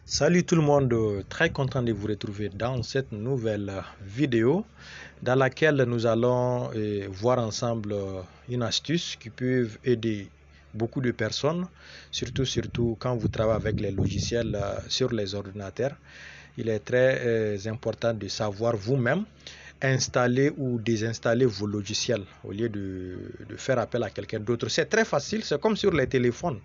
Salut tout le monde, très content de vous retrouver dans cette nouvelle vidéo dans laquelle nous allons voir ensemble une astuce qui peut aider beaucoup de personnes, surtout quand vous travaillez avec les logiciels sur les ordinateurs. Il est très important de savoir vous-même installer ou désinstaller vos logiciels au lieu de faire appel à quelqu'un d'autre. C'est très facile, c'est comme sur les téléphones.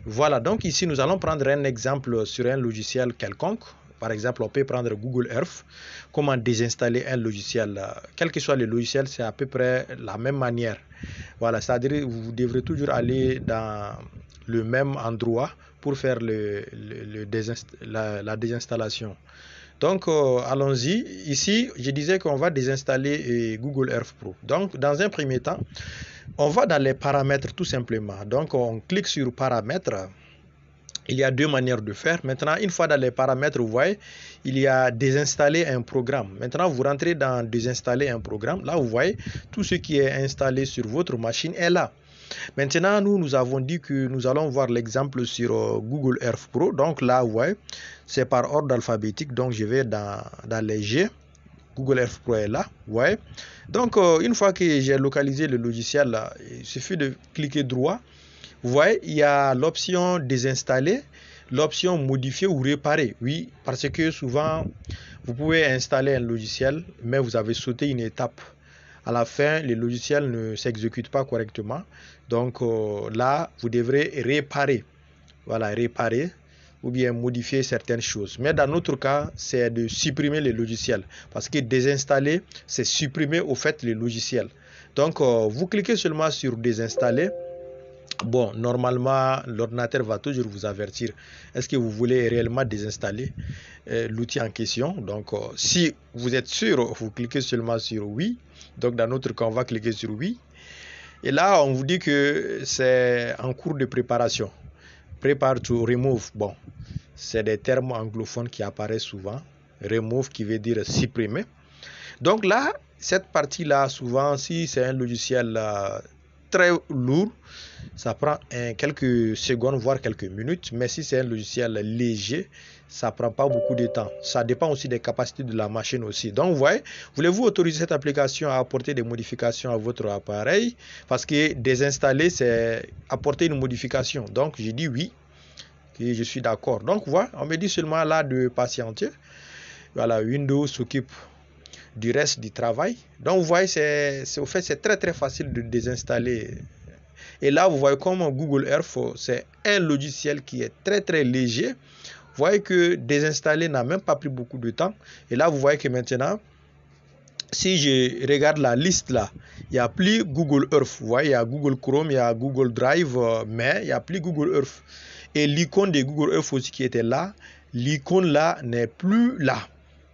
Voilà, donc ici nous allons prendre un exemple sur un logiciel quelconque. Par exemple, on peut prendre Google Earth. Comment désinstaller un logiciel, quel que soit le logiciel, c'est à peu près la même manière. Voilà, c'est-à-dire vous devrez toujours aller dans le même endroit pour faire la désinstallation. Donc, allons-y. Ici, je disais qu'on va désinstaller Google Earth Pro. Donc, dans un premier temps, on va dans les paramètres tout simplement. Donc, on clique sur paramètres. Il y a deux manières de faire. Maintenant, une fois dans les paramètres, vous voyez, il y a désinstaller un programme. Maintenant, vous rentrez dans désinstaller un programme. Là, vous voyez, tout ce qui est installé sur votre machine est là. Maintenant, nous avons dit que nous allons voir l'exemple sur Google Earth Pro. Donc là, vous voyez, c'est par ordre alphabétique. Donc, je vais dans les G. Google Earth Pro est là, vous voyez. Donc, une fois que j'ai localisé le logiciel, là, il suffit de cliquer droit. Vous voyez, il y a l'option désinstaller, l'option modifier ou réparer. Oui, parce que souvent, vous pouvez installer un logiciel, mais vous avez sauté une étape. À la fin, le logiciel ne s'exécute pas correctement. Donc là, vous devrez réparer. Voilà, réparer ou bien modifier certaines choses. Mais dans notre cas, c'est de supprimer le logiciel. Parce que désinstaller, c'est supprimer au fait le logiciel. Donc, vous cliquez seulement sur désinstaller. Bon, normalement, l'ordinateur va toujours vous avertir. Est-ce que vous voulez réellement désinstaller l'outil en question? Donc, si vous êtes sûr, vous cliquez seulement sur oui. Donc, dans notre cas, on va cliquer sur oui. Et là, on vous dit que c'est en cours de préparation. Prepare to remove. Bon, c'est des termes anglophones qui apparaissent souvent. Remove qui veut dire supprimer. Donc là, cette partie-là, souvent, si c'est un logiciel très lourd, ça prend quelques secondes, voire quelques minutes. Mais si c'est un logiciel léger, ça prend pas beaucoup de temps. Ça dépend aussi des capacités de la machine aussi. Donc, vous voyez, voulez-vous autoriser cette application à apporter des modifications à votre appareil? Parce que désinstaller, c'est apporter une modification. Donc, j'ai dit oui, et je suis d'accord. Donc, voilà, on me dit seulement là de patienter. Voilà, Windows s'occupe du reste du travail. Donc, vous voyez, c'est très facile de désinstaller. Et là, vous voyez comme Google Earth, c'est un logiciel qui est très léger. Vous voyez que désinstaller n'a même pas pris beaucoup de temps. Et là, vous voyez que maintenant, si je regarde la liste là, il n'y a plus Google Earth. Vous voyez, il y a Google Chrome, il y a Google Drive, mais il n'y a plus Google Earth. Et l'icône de Google Earth aussi qui était là, l'icône là n'est plus là.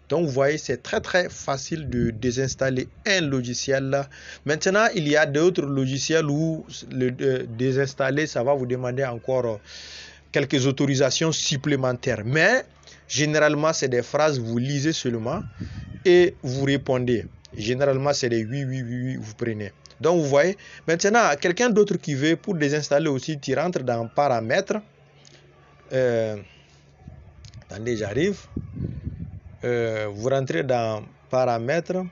Donc, vous voyez, c'est très facile de désinstaller un logiciel. Maintenant, il y a d'autres logiciels où le désinstaller, ça va vous demander encore quelques autorisations supplémentaires. Mais, généralement, c'est des phrases, vous lisez seulement et vous répondez. Généralement, c'est des oui, vous prenez. Donc, vous voyez, maintenant, quelqu'un d'autre qui veut, pour désinstaller aussi, tu rentres dans paramètres. Attendez, j'arrive. Vous rentrez dans paramètres.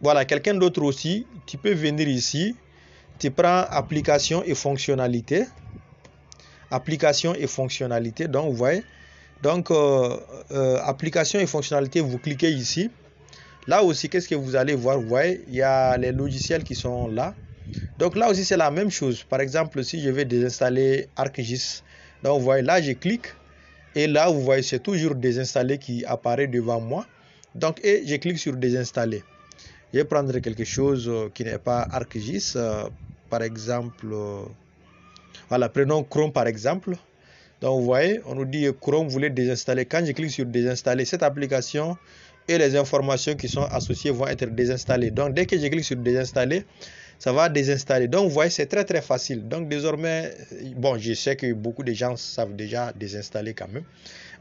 Voilà, quelqu'un d'autre aussi, tu peux venir ici, tu prends application et fonctionnalité. Application et fonctionnalité, donc vous voyez. Donc, application et fonctionnalité, vous cliquez ici. Là aussi, qu'est-ce que vous allez voir? Vous voyez, il y a les logiciels qui sont là. Donc là aussi, c'est la même chose. Par exemple, si je vais désinstaller ArcGIS, donc vous voyez, là, je clique. Et là, vous voyez, c'est toujours désinstaller qui apparaît devant moi. Donc, et je clique sur désinstaller. Je vais prendre quelque chose qui n'est pas ArcGIS. Par exemple, voilà, prenons Chrome par exemple. Donc, vous voyez, on nous dit Chrome voulait désinstaller. Quand je clique sur désinstaller, cette application et les informations qui sont associées vont être désinstallées. Donc, dès que je clique sur désinstaller, ça va désinstaller. Donc, vous voyez, c'est très facile. Donc, désormais, bon, je sais que beaucoup de gens savent déjà désinstaller quand même.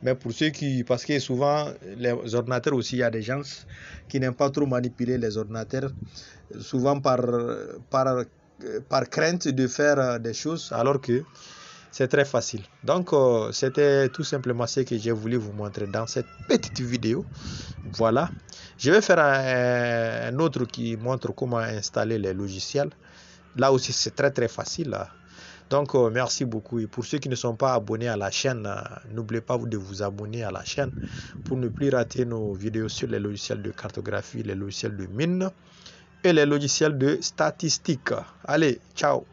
Mais pour ceux qui, parce que souvent, les ordinateurs aussi, il y a des gens qui n'aiment pas trop manipuler les ordinateurs. Souvent, par par crainte de faire des choses alors que c'est très facile. Donc, c'était tout simplement ce que j'ai voulu vous montrer dans cette petite vidéo. Voilà. Je vais faire un autre qui montre comment installer les logiciels. Là aussi, c'est très facile. Donc, merci beaucoup. Et pour ceux qui ne sont pas abonnés à la chaîne, n'oubliez pas de vous abonner à la chaîne pour ne plus rater nos vidéos sur les logiciels de cartographie, les logiciels de mine et les logiciels de statistique. Allez, ciao!